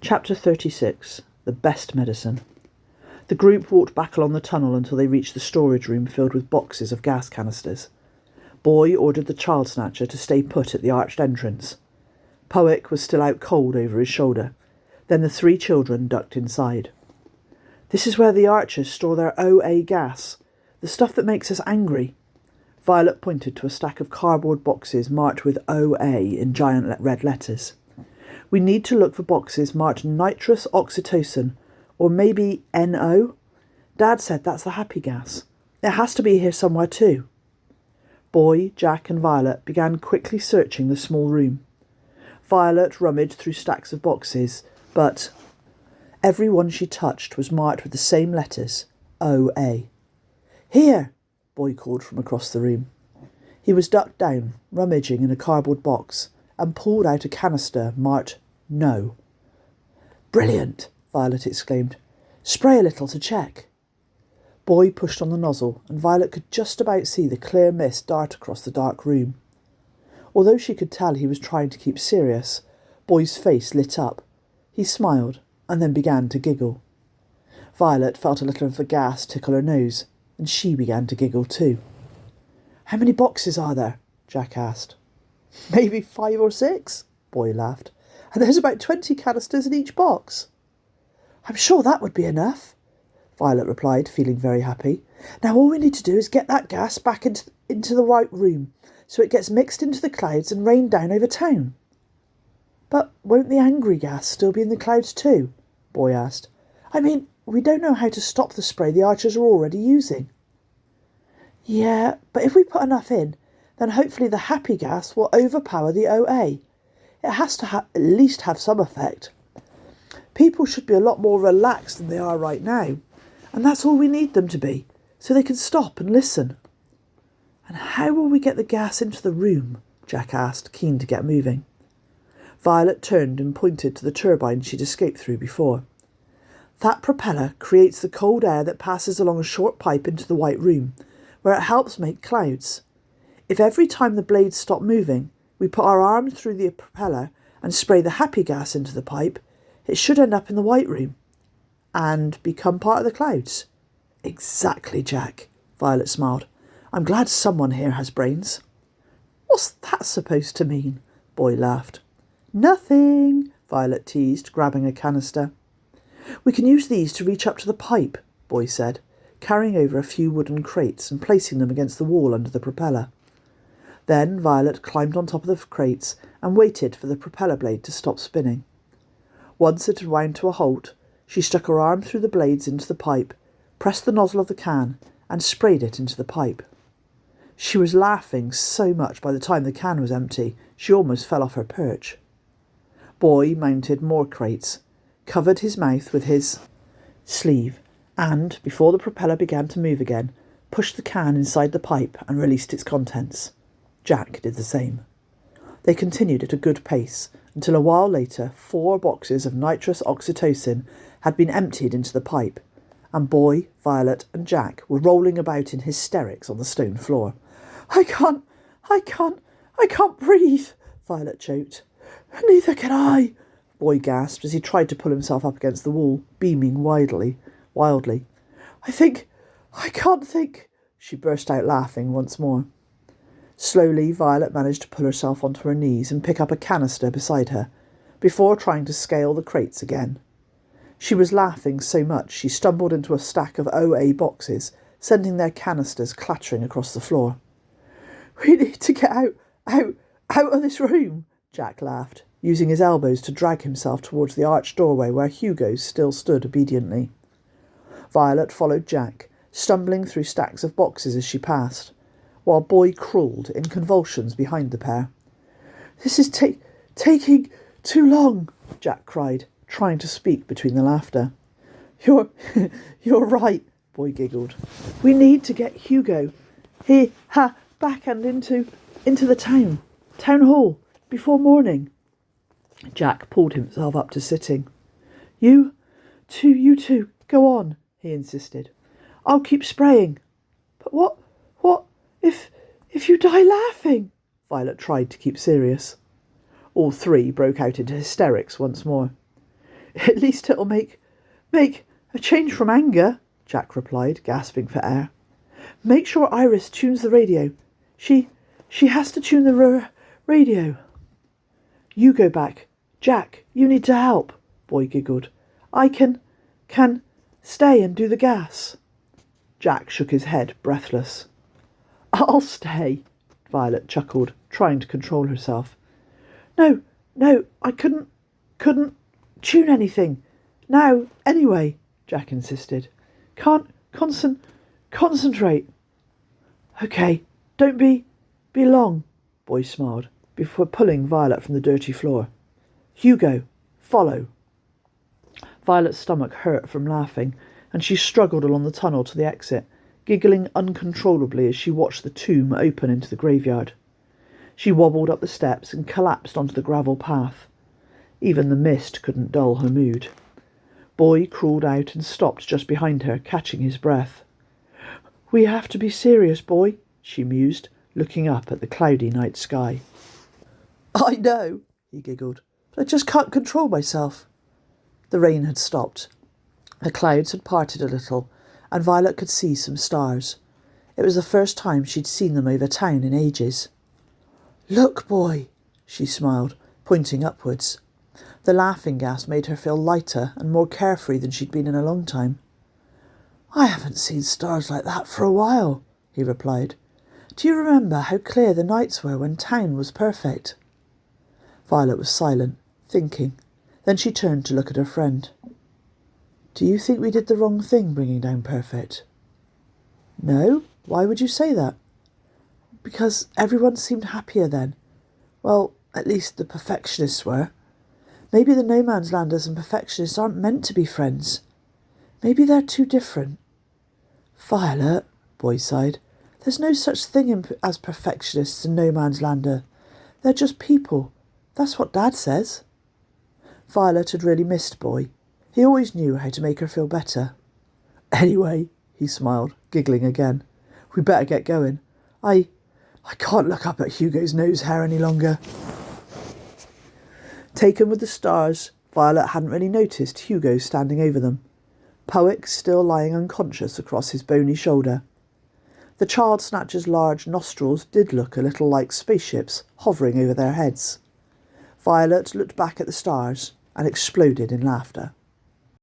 Chapter 36. The Best Medicine. The group walked back along the tunnel until they reached the storage room filled with boxes of gas canisters. Boy ordered the child snatcher to stay put at the arched entrance. Poick was still out cold over his shoulder. Then the three children ducked inside. "This is where the archers store their OA gas, the stuff that makes us angry." Violet pointed to a stack of cardboard boxes marked with OA in giant red letters. "We need to look for boxes marked nitrous oxytocin, or maybe NO. Dad said that's the happy gas. It has to be here somewhere too." Boy, Jack and Violet began quickly searching the small room. Violet rummaged through stacks of boxes, but every one she touched was marked with the same letters, OA. "Here!" Boy called from across the room. He was ducked down, rummaging in a cardboard box, and pulled out a canister marked No. "Brilliant!" Violet exclaimed. "Spray a little to check." Boy pushed on the nozzle, and Violet could just about see the clear mist dart across the dark room. Although she could tell he was trying to keep serious, Boy's face lit up. He smiled, and then began to giggle. Violet felt a little of the gas tickle her nose, and she began to giggle too. "How many boxes are there?" Jack asked. "Maybe 5 or 6, Boy laughed. "And there's about 20 canisters in each box." "I'm sure that would be enough," Violet replied, feeling very happy. "Now all we need to do is get that gas back into the white room, so it gets mixed into the clouds and rained down over town." "But won't the angry gas still be in the clouds too?" Boy asked. "I mean, we don't know how to stop the spray the archers are already using." "Yeah, but if we put enough in, then hopefully the happy gas will overpower the OA. It has to at least have some effect. People should be a lot more relaxed than they are right now, and that's all we need them to be, so they can stop and listen." "And how will we get the gas into the room?" Jack asked, keen to get moving. Violet turned and pointed to the turbine she'd escaped through before. "That propeller creates the cold air that passes along a short pipe into the white room, where it helps make clouds. If every time the blades stop moving, we put our arm through the propeller and spray the happy gas into the pipe, it should end up in the white room and become part of the clouds." "Exactly, Jack," Violet smiled. "I'm glad someone here has brains." "What's that supposed to mean?" Boy laughed. "Nothing," Violet teased, grabbing a canister. "We can use these to reach up to the pipe," Boy said, carrying over a few wooden crates and placing them against the wall under the propeller. Then Violet climbed on top of the crates and waited for the propeller blade to stop spinning. Once it had wound to a halt, she stuck her arm through the blades into the pipe, pressed the nozzle of the can, and sprayed it into the pipe. She was laughing so much by the time the can was empty, she almost fell off her perch. Boy mounted more crates, covered his mouth with his sleeve, and, before the propeller began to move again, pushed the can inside the pipe and released its contents. Jack did the same. They continued at a good pace, until a while later 4 boxes of nitrous oxytocin had been emptied into the pipe, and Boy, Violet and Jack were rolling about in hysterics on the stone floor. I can't breathe," Violet choked. "Neither can I," Boy gasped as he tried to pull himself up against the wall, beaming wildly. I can't think," she burst out laughing once more. Slowly, Violet managed to pull herself onto her knees and pick up a canister beside her, before trying to scale the crates again. She was laughing so much she stumbled into a stack of OA boxes, sending their canisters clattering across the floor. "We need to get out of this room," Jack laughed, using his elbows to drag himself towards the arched doorway where Hugo still stood obediently. Violet followed Jack, stumbling through stacks of boxes as she passed, while Boy crawled in convulsions behind the pair. "This is taking too long," Jack cried, trying to speak between the laughter. You're right," Boy giggled. "We need to get Hugo back and into the town hall before morning." Jack pulled himself up to sitting. You two, go on," he insisted. "I'll keep spraying." "But what if you die laughing?" Violet tried to keep serious. All 3 broke out into hysterics once more. At least it'll make a change from anger, Jack replied, gasping for air. Make sure Iris tunes the radio. She has to tune the radio. You go back. Jack, you need to help, Boy giggled. I can stay and do the gas. Jack shook his head, breathless. I'll stay, Violet chuckled, trying to control herself. No, I couldn't tune anything. Now, anyway, Jack insisted. Can't concentrate. Okay, don't be long, Boy smiled, before pulling Violet from the dirty floor. Hugo, follow. Violet's stomach hurt from laughing, and she struggled along the tunnel to the exit, giggling uncontrollably as she watched the tomb open into the graveyard. She wobbled up the steps and collapsed onto the gravel path. Even the mist couldn't dull her mood. Boy crawled out and stopped just behind her, catching his breath. We have to be serious, Boy, she mused, looking up at the cloudy night sky. I know, he giggled, but I just can't control myself. The rain had stopped. The clouds had parted a little, and Violet could see some stars. It was the first time she'd seen them over town in ages. Look, Boy, she smiled, pointing upwards. The laughing gas made her feel lighter and more carefree than she'd been in a long time. I haven't seen stars like that for a while, he replied. Do you remember how clear the nights were when town was perfect? Violet was silent, thinking. Then she turned to look at her friend. Do you think we did the wrong thing bringing down Perfect? No? Why would you say that? Because everyone seemed happier then. Well, at least the perfectionists were. Maybe the no man's landers and perfectionists aren't meant to be friends. Maybe they're too different. Violet, Boy sighed, there's no such thing as perfectionists and no man's lander. They're just people. That's what Dad says. Violet had really missed Boy. He always knew how to make her feel better. Anyway, he smiled, giggling again. We better get going. I can't look up at Hugo's nose hair any longer. Taken with the stars, Violet hadn't really noticed Hugo standing over them, Poick still lying unconscious across his bony shoulder. The child snatcher's large nostrils did look a little like spaceships hovering over their heads. Violet looked back at the stars and exploded in laughter.